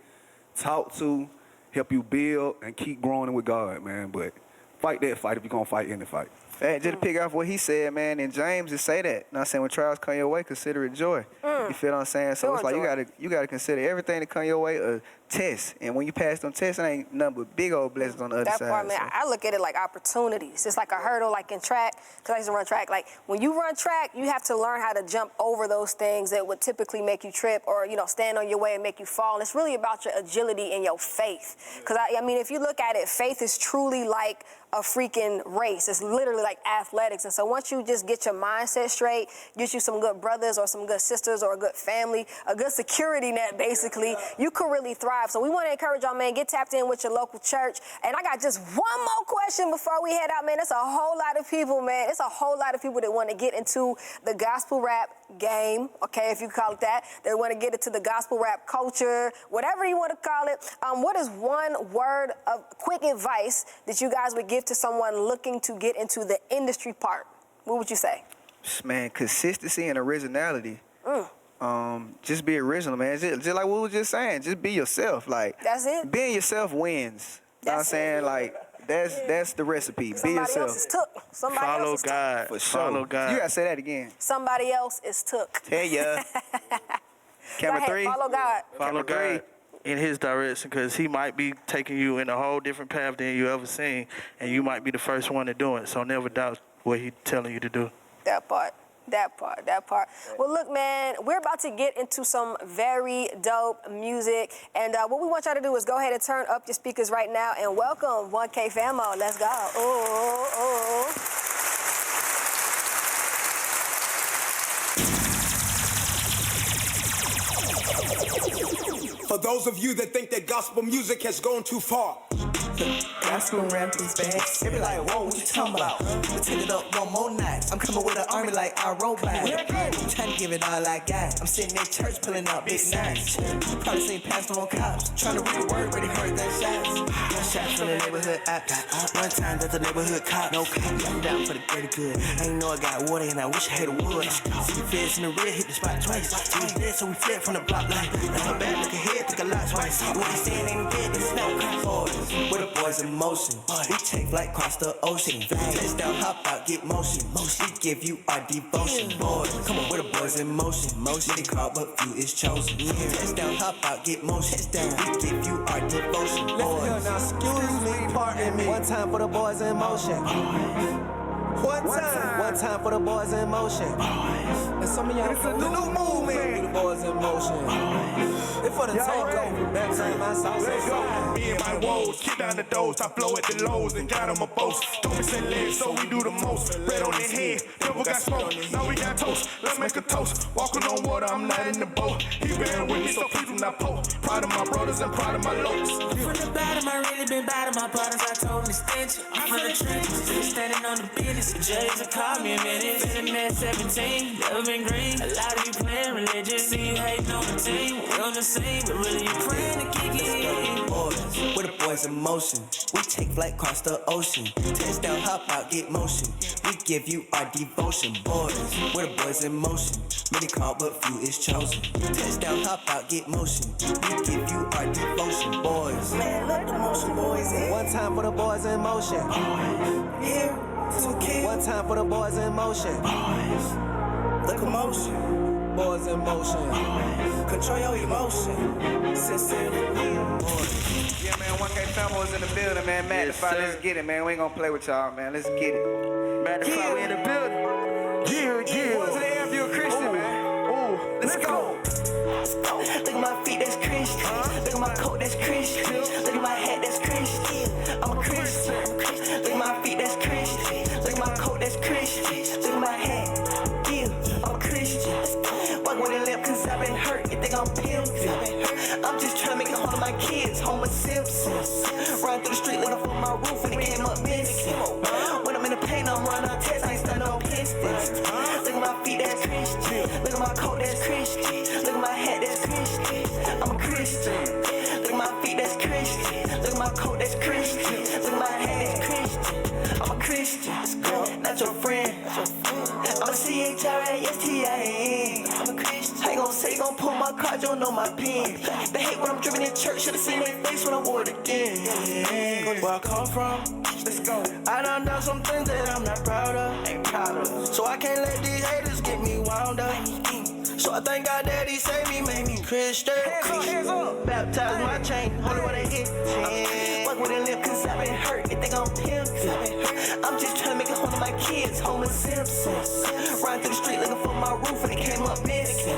talk to, help you build, and keep growing with God, man. But fight that fight if you're going to fight any fight.
Hey, just to pick off what he said, man, and James just say that. You know what I'm saying? When trials come your way, consider it joy. You feel what I'm saying? So it's like you gotta consider everything that come your way a test. And when you pass them tests, it ain't nothing but big old blessings on the other side.
That part, man, I look at it like opportunities. It's like a hurdle, like in track, because I used to run track. Like, when you run track, you have to learn how to jump over those things that would typically make you trip or, you know, stand on your way and make you fall. And it's really about your agility and your faith. Because, I mean, if you look at it, faith is truly like a freaking race. It's literally like athletics. And so once you just get your mindset straight, get you some good brothers or some good sisters or a good family, a good security net, basically, you could really thrive. So we want to encourage y'all, man, get tapped in with your local church. And I got just one more question before we head out, man. It's a whole lot of people, man. It's a whole lot of people that want to get into the gospel rap game, okay, if you call it that. They want to get into the gospel rap culture, whatever you want to call it. What is one word of quick advice that you guys would give to someone looking to get into the industry part? What would you say?
Man, consistency and originality. Just be original, man. Just like what we were just saying, just be yourself. Like,
that's it.
Being yourself wins. You know what I'm saying? Like, That's the recipe. Be
Somebody
yourself.
else is took. Somebody
Follow
else is
God.
For
Follow
sure.
God.
You gotta say that again.
took. Somebody else is took.
Tell ya. Camera
Go ahead,
3.
follow God.
Follow God in his direction, because he might be taking you in a whole different path than you ever seen, and you might be the first one to do it. So never doubt what he's telling you to do.
That part. Well, look, man, we're about to get into some very dope music. And what we want y'all to do is go ahead and turn up your speakers right now and welcome 1K Famo. Let's go. Oh.
For those of you that think that gospel music has gone too far.
Gospel rap is bad. They be like, whoa, what you talking about? Let's hit it up one more night. I'm coming with an army like I robot. I'm trying to give it all I got. I'm sitting in church pulling out big knives. You probably seen Pastor on cops. Trying to read the word, ready heard gunshots. Gunshots from the neighborhood op. One time there's a neighborhood cop. No cop, I'm down for the greater good. I ain't know I got water and I wish I had a wood. See the feds in the red, hit the spot twice. We was dead, so we fled from the block like. Now her back, look ahead, think a lot twice. What they saying ain't dead, it's no borders. With the boys in motion. We take flight across the ocean. Touchdown, hop out, get motion. We give you our devotion. Boys, come on, we're the boys in motion. Many called, but few is chosen. Touchdown, hop out, get motion. We give you our devotion. Boys. Now, excuse me, pardon me. One time for the boys in motion. One time for the boys in motion. And some of y'all from the new movement. The boys in motion. It's for the takeover. Back to my sauce.
Let's go. Me and my woes, kick down the doors. I flow at the lows and got on my boast. Don't be saying legs, so we do the most. Red on the head, double got smoke. Now we got toast. Let's make a toast. Walking on water, I'm not in the boat. He bearing with me, so please do not post. Proud of my brothers and proud of my lows.
From the bottom, I really been bad of my brothers. I told them to stand you. I'm from the trenches, still standing on the business. Judge to call me a minute. Been a man 17, never been green. A lot of you playing religion. See you hating on the team. We on the same, but really you praying to kick it. Boys, we're the boys in motion. We take flight across the ocean. Touchdown, hop out, get motion. We give you our devotion. Boys, we're the boys in motion. Many called, but few is chosen. Touchdown, hop out, get motion. We give you our devotion. Boys, man, let the motion boys in. One time for the boys in motion. Here. One time for the boys in motion. Locomotion. Boys in motion. Control your emotion. Sincerely.
Yeah, man, 1K Famo is in the building, man. Magnify, let's get it, man. We ain't gonna play with y'all, man. Let's get it. Magnify, we in the building. Yeah. What's the if you a Christian, man? Let's go.
Look at my feet, that's Christian. Look at my coat, that's Christian. Look at my hat, that's Christian. I'm a Christian. Look at my feet, that's Christian. Look at my coat, that's Christian. Look at my hat, yeah, I'm a Christian. Walk with a limp cause I've been hurt. You think I'm pimpin'? I'm just trying to make it home to my kids, Homer Simpson. Run through the street looking for my roof and it came up missing. When I'm in the pain, I'm running on tests, I ain't starting on pistons. Look at my feet, that's Christian. Look at my coat, that's Christian. Look at my hat, that's Christian. I'm a Christian. Look at my feet, that's Christian. Look at my coat, that's Christian. Look at my hat, that's Christian. I'm a Christian. Not your friend. I'm a CHRISTIN. I'm a Christian. I ain't gon' say gon' pull my card, you don't know my pen. They hate when I'm driven in church, should've seen their face when I wore it again. Where I come from, let's go. I done some things that I'm not proud of. Ain't proud of. So I can't let these haters get me wound up. So I thank God that he saved me, made me Christian. Hands up. Baptized my chain, holy what they hit. Walk with a limp cause I've been hurt. They think I'm pimpin'. I'm just trying to make it home to my kids, Homer Simpson. Run through the street looking for my roof and it came up missing.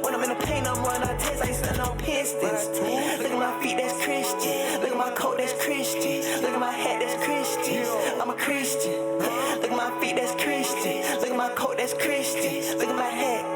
When I'm in the pain, I'm running on tests, I ain't standing on pistons. Look at my feet, that's Christian. Look at my coat, that's Christian. Look at my hat, that's Christian. I'm a Christian. Look at my feet, that's Christian. Look at my coat, that's Christian. Look at my hat.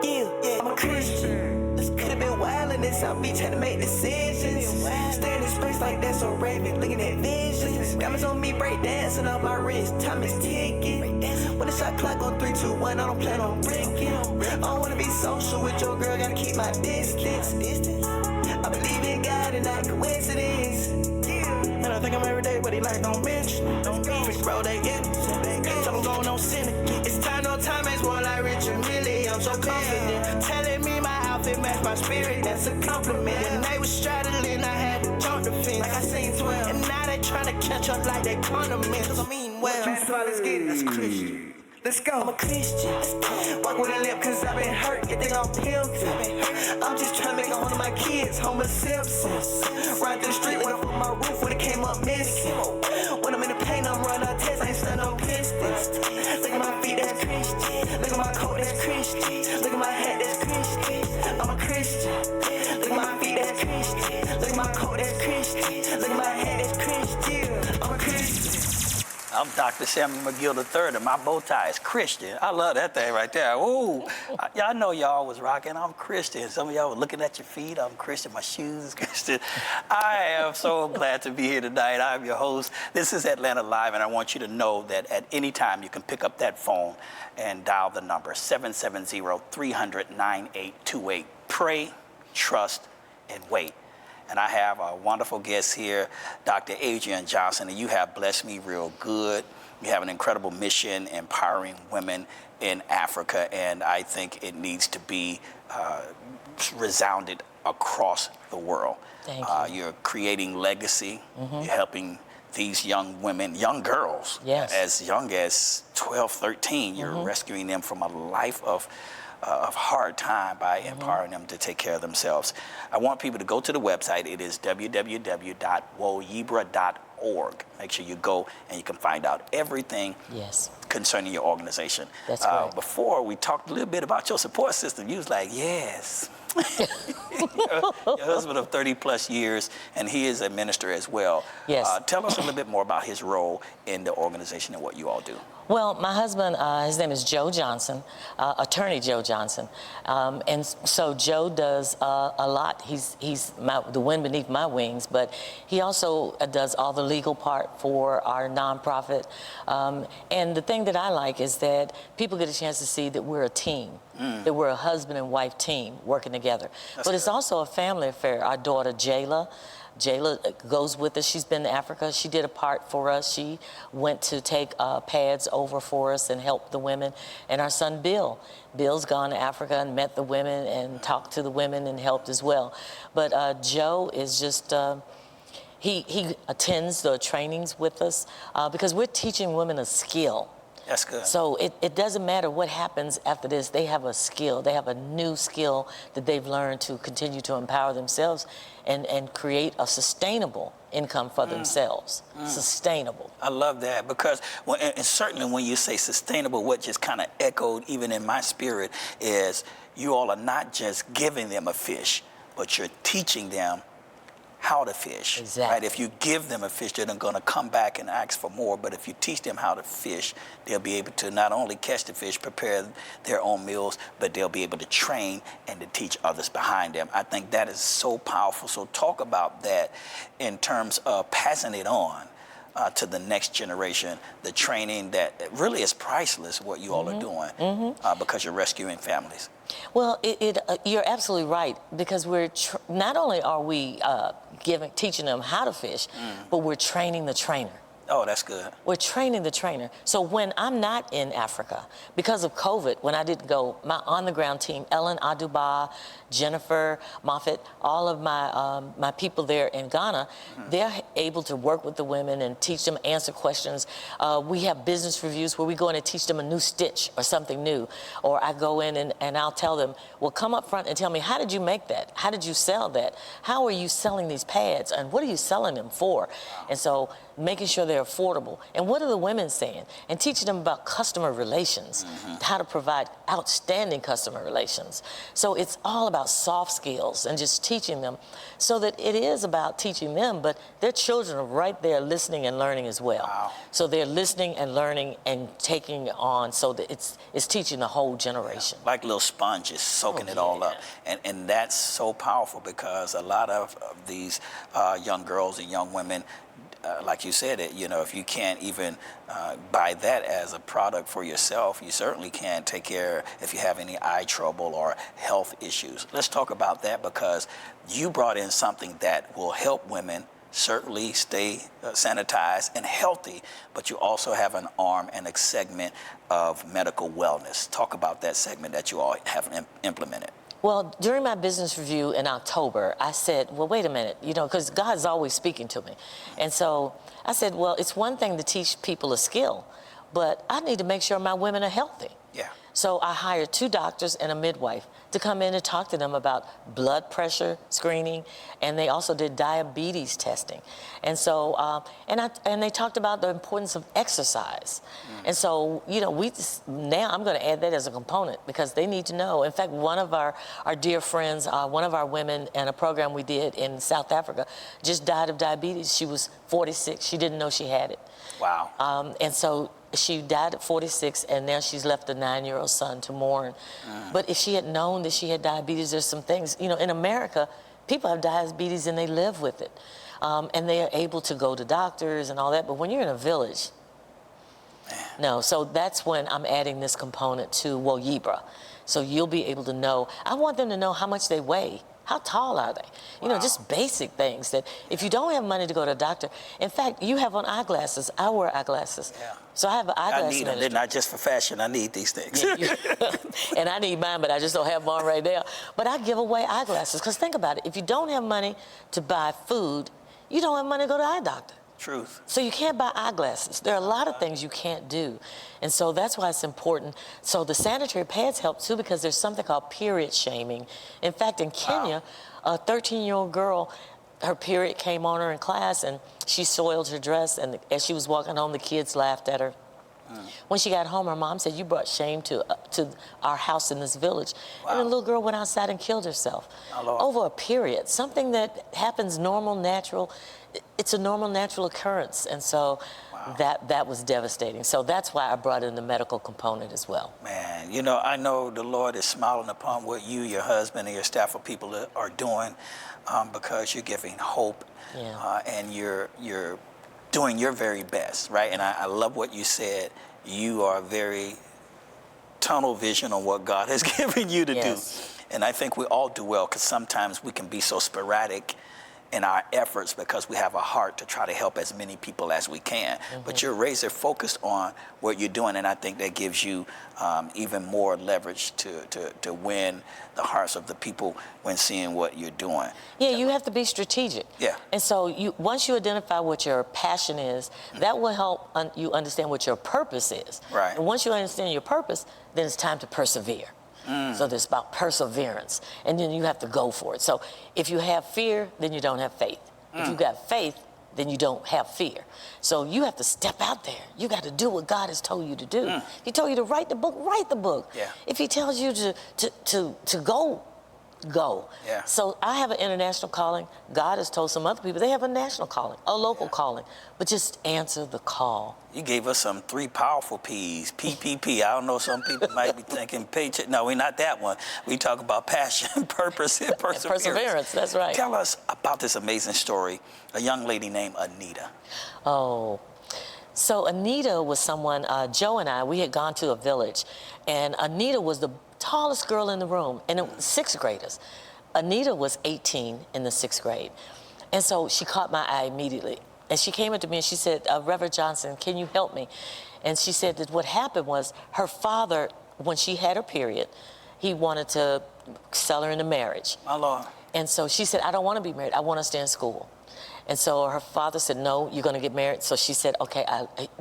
Yeah, I'm a Christian. This could have been wild in this South Beach, had to make decisions. Staring in space like that's so raven, looking at visions. Diamonds on me, break dancing on my wrist, time is ticking. When the shot clock on 3, 2, 1, I don't plan on breaking. I don't wanna be social with your girl, gotta keep my distance. I believe in God and not coincidence. And I think I'm every day, but he like don't mention it. Don't fix bro, they get it. So I'm going on sin again. It's time, no time, it's more like Richard Millie. I'm so confident. Telling me my outfit match my spirit, that's a compliment. When they was straddling, I had to jump the fence. Like I seen 12, and now they tryna catch up like they condiment. Cause I mean, well, let's get it. That's Christian. Let's go. I'm a Christian. Walk with a limp cause I've been hurt. You think I'm pimping? I'm just trying to make a home of my kids. Homer Simpsons. Ride through the street when I put my roof when it came up missing. When I'm in the pain, I'm running out tests. I ain't stand on pistons. Look at my feet, that's Christian. Look at my coat, that's Christian. Look at my hat, that's Christian. I'm a Christian. Look at my feet, that's Christian. Look at my coat, that's Christian. Look at my hat, that's Christian. I'm a Christian.
I'm Dr. Samuel McGill III, and my bow tie is Christian. I love that thing right there. Ooh, y'all know y'all was rocking. I'm Christian. Some of y'all were looking at your feet. I'm Christian. My shoes is Christian. I am so glad to be here tonight. I'm your host. This is Atlanta Live, and I want you to know that at any time you can pick up that phone and dial the number 770-300-9828. Pray, trust, and wait. And I have a wonderful guest here, Dr. Adrienne Johnson, and you have blessed me real good. You have an incredible mission empowering women in Africa, and I think it needs to be resounded across the world.
Thank you.
You're creating legacy. You're helping these young women, young girls, as young as 12, 13. You're rescuing them from a life of hard time by empowering them to take care of themselves. I want people to go to the website. It is www.woyibra.org. Make sure you go and you can find out everything concerning your organization.
That's correct.
Before we talked a little bit about your support system, you was like, yes. your husband of 30 plus years, and he is a minister as well.
Yes.
Tell us a little bit more about his role in the organization and what you all do.
Well, my husband, his name is Joe Johnson, attorney Joe Johnson, and so Joe does a lot. He's the wind beneath my wings, but he also does all the legal part for our nonprofit. And the thing that I like is that people get a chance to see that we're a team, that we're a husband and wife team working together. But it's also a family affair. Our daughter, Jayla goes with us. She's been to Africa. She did a part for us. She went to take pads over for us and help the women. And our son, Bill's gone to Africa and met the women and talked to the women and helped as well. But Joe is just, he attends the trainings with us because we're teaching women a skill.
That's good.
So it doesn't matter what happens after this. They have a skill. They have a new skill that they've learned to continue to empower themselves and create a sustainable income for themselves. Sustainable.
I love that because, and certainly when you say sustainable, what just kind of echoed even in my spirit is you all are not just giving them a fish, but you're teaching them how to fish.
Exactly.
Right? If you give them a fish, they're going to come back and ask for more. But if you teach them how to fish, they'll be able to not only catch the fish, prepare their own meals, but they'll be able to train and to teach others behind them. I think that is so powerful. So talk about that in terms of passing it on to the next generation, the training that really is priceless, what you all are doing, because you're rescuing families.
Well, you're absolutely right, because we're not only are we teaching them how to fish, but we're training the trainer.
Oh, that's good.
We're training the trainer. So when I'm not in Africa, because of COVID, when I didn't go, my on-the-ground team, Ellen Aduba, Jennifer Moffett, all of my people there in Ghana, they're able to work with the women and teach them, answer questions. We have business reviews where we go in and teach them a new stitch or something new. Or I go in and I'll tell them, well, come up front and tell me, how did you make that? How did you sell that? How are you selling these pads? And what are you selling them for? And so making sure they're affordable. And what are the women saying? And teaching them about customer relations, how to provide outstanding customer relations. So it's all about soft skills and just teaching them, so that it is about teaching them, but their children are right there listening and learning as well.
Wow.
So they're listening and learning and taking on, so that it's teaching the whole generation.
Like little sponges, soaking it all up. And that's so powerful, because a lot of these young girls and young women, like you said, if you can't even buy that as a product for yourself, you certainly can't take care if you have any eye trouble or health issues. Let's talk about that, because you brought in something that will help women certainly stay sanitized and healthy, but you also have an arm and a segment of medical wellness. Talk about that segment that you all have implemented.
Well, during my business review in October, I said, well, wait a minute, you know, because God's always speaking to me. And so I said, well, it's one thing to teach people a skill, but I need to make sure my women are healthy.
Yeah.
So I hired 2 doctors and a midwife to come in and talk to them about blood pressure screening, and they also did diabetes testing. And so, and they talked about the importance of exercise. And so, you know, now I'm going to add that as a component because they need to know. In fact, one of our dear friends, one of our women in a program we did in South Africa just died of diabetes. She was 46. She didn't know she had it.
Wow.
And so she died at 46, and now she's left a 9-year-old son to mourn. But if she had known that she had diabetes, there's some things, you know, in America, people have diabetes and they live with it. And they are able to go to doctors and all that. But when you're in a village, no. So that's when I'm adding this component to WOYIBRA. So you'll be able to know. I want them to know how much they weigh. How tall are they? You know, just basic things that if you don't have money to go to a doctor, in fact, you have on eyeglasses. I wear eyeglasses. Yeah. So I have an eyeglass
I need them. They're not just for fashion. I need these things.
Yeah, and I need mine, but I just don't have them on right now. But I give away eyeglasses because think about it. If you don't have money to buy food, you don't have money to go to eye doctor.
Truth.
So you can't buy eyeglasses. There are a lot of things you can't do. And so that's why it's important. So the sanitary pads help too because there's something called period shaming. In fact, in Kenya, a 13-year-old girl, her period came on her in class and she soiled her dress, and as she was walking home, the kids laughed at her. When she got home, her mom said, you brought shame to our house in this village. And the little girl went outside and killed herself over a period, something that happens normal, natural. It's a normal, natural occurrence. And so that was devastating. So that's why I brought in the medical component as well.
Man, you know, I know the Lord is smiling upon what you, your husband, and your staff of people are doing because you're giving hope and you're doing your very best, right? And I love what you said. You are very tunnel vision on what God has given you to do. And I think we all do well because sometimes we can be so sporadic in our efforts because we have a heart to try to help as many people as we can. But you're razor focused on what you're doing, and I think that gives you even more leverage to win the hearts of the people when seeing what you're doing.
Yeah, you have to be strategic.
Yeah.
And so once you identify what your passion is, that will help you understand what your purpose is.
Right.
And once you understand your purpose, then it's time to persevere. So there's about perseverance, and then you have to go for it. So if you have fear, then you don't have faith. If you got faith, then you don't have fear. So you have to step out there. You got to do what God has told you to do. If He told you to write the book, write the book.
Yeah.
If He tells you to go, go.
Yeah.
So I have an international calling. God has told some other people they have a national calling, a local calling. But just answer the call.
You gave us some 3 powerful P's. PPP. I don't know, some people might be thinking paycheck. No, we're not that one. We talk about passion, purpose, and perseverance.
Perseverance, that's right.
Tell us about this amazing story, a young lady named Anita.
Oh. So Anita was someone, Joe and I, we had gone to a village, and Anita was the tallest girl in the room, and it was 6th graders. Anita was 18 in the 6th grade. And so she caught my eye immediately. And she came up to me and she said, Reverend Johnson, can you help me? And she said that what happened was her father, when she had her period, he wanted to sell her into marriage.
My Lord.
And so she said, I don't want to be married. I want to stay in school. And so her father said, no, you're going to get married. So she said, okay,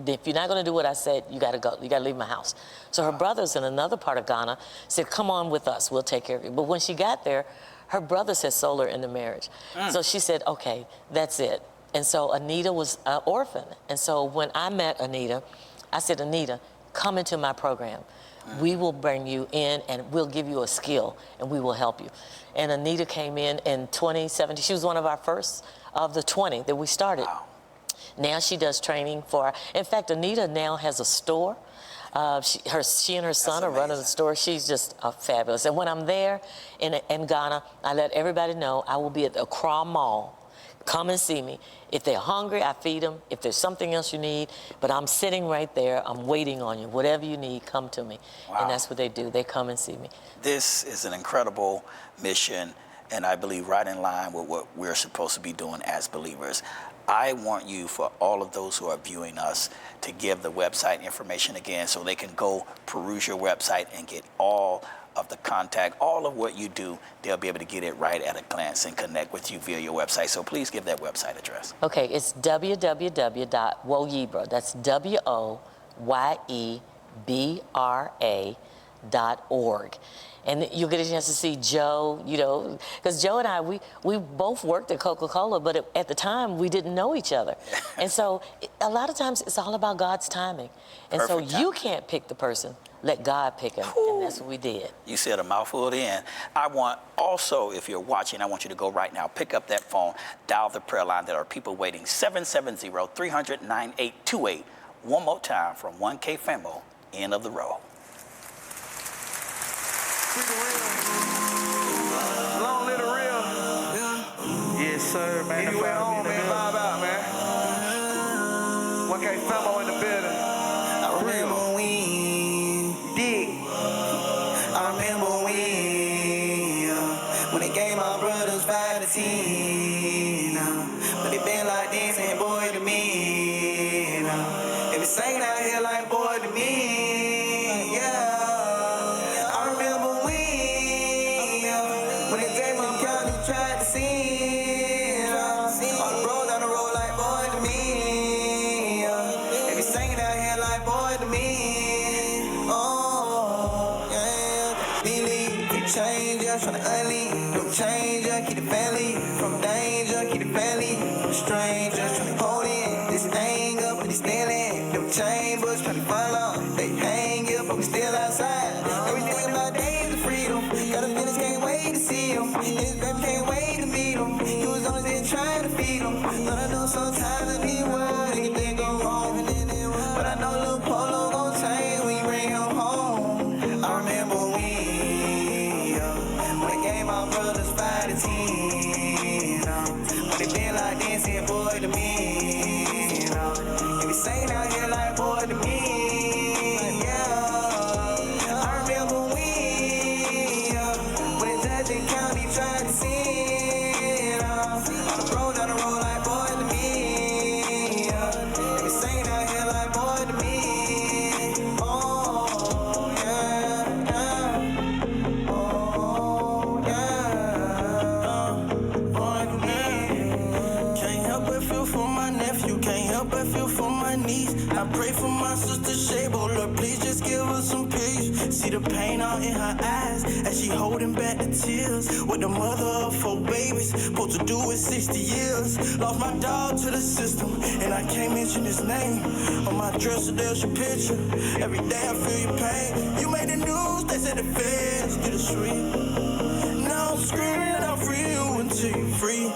if you're not going to do what I said, you got to go. You got to leave my house. So her brothers in another part of Ghana said, come on with us. We'll take care of you. But when she got there, her brothers had sold her into marriage. So she said, okay, that's it. And so Anita was an orphan. And so when I met Anita, I said, Anita, come into my program. We will bring you in and we'll give you a skill and we will help you. And Anita came in 2017. She was one of our first of the 20 that we started. Wow. Now she does training for, in fact, Anita now has a store. She and her son are running the store. She's just fabulous. And when I'm there in Ghana, I let everybody know I will be at the Accra Mall. Come and see me. If they're hungry, I feed them. If there's something else you need, but I'm sitting right there. I'm waiting on you. Whatever you need, come to me. Wow. And that's what they do. They come and see me.
This is an incredible mission, and I believe right in line with what we're supposed to be doing as believers. I want you, for all of those who are viewing us, to give the website information again so they can go peruse your website and get all of the contact, all of what you do, they'll be able to get it right at a glance and connect with you via your website. So please give that website address.
Okay, it's www.woyebra. That's WOYEBRA.org. And you'll get a chance to see Joe, you know, because Joe and I, we both worked at Coca-Cola, but at the time, we didn't know each other. And so a lot of times, it's all about God's timing. And
Perfect
so you can't pick the person. Let God pick him, and that's what we did.
You said a mouthful then. I want also, if you're watching, I want you to go right now, pick up that phone, dial the prayer line. There are people waiting, 770-300-9828. One more time from 1K Famo, end of the road.
Long live the real.
Yes, sir, man.
Anywhere home, man, vibe out, man. 1K Famo in the building.
I remember when they gave my brothers 5 to 10. But they been like this and boy to me. They be singing out here like boy to me. Yeah, I remember when they gave my county tried to sin. On the road, down the road like boy to me. They be singing out here like boy to me. Oh, yeah, believe we change us from the ugly. Don't change us, keep the family from danger, keep the family from strangers. Hold in this anger, but they still in them chambers, trying to follow. They hang here, but we still outside. Everything about days of freedom. Got a feelings, can't wait to see them. His baby can't wait to meet them. He was always there trying to feed them. But I know sometimes in the world anything go wrong. But I know little Polo gon' change when you bring him home. I remember when they gave my brothers 5 to 10. But they been like this and boy to me. They be saying out here like boy to me. Yeah, I remember when the judge in county tried to sin. On the road, down the road like boy to me. They be saying out here like boy to me. Oh, yeah, yeah. Oh, yeah. Boy to me.
Can't help but feel for my nephew, can't help but feel for my niece. I pray for my sister Shabo, Lord, please just give her some peace. See the pain out in her eyes as she holding back the tears. With the mother of 4 babies, supposed to do with 60 years. Lost my dog to the system, and I can't mention his name. On my dresser, there's your picture. Every day I feel your pain. You made the news, they said the feds did a sweep. Now I'm screaming, I'll free you until you're free.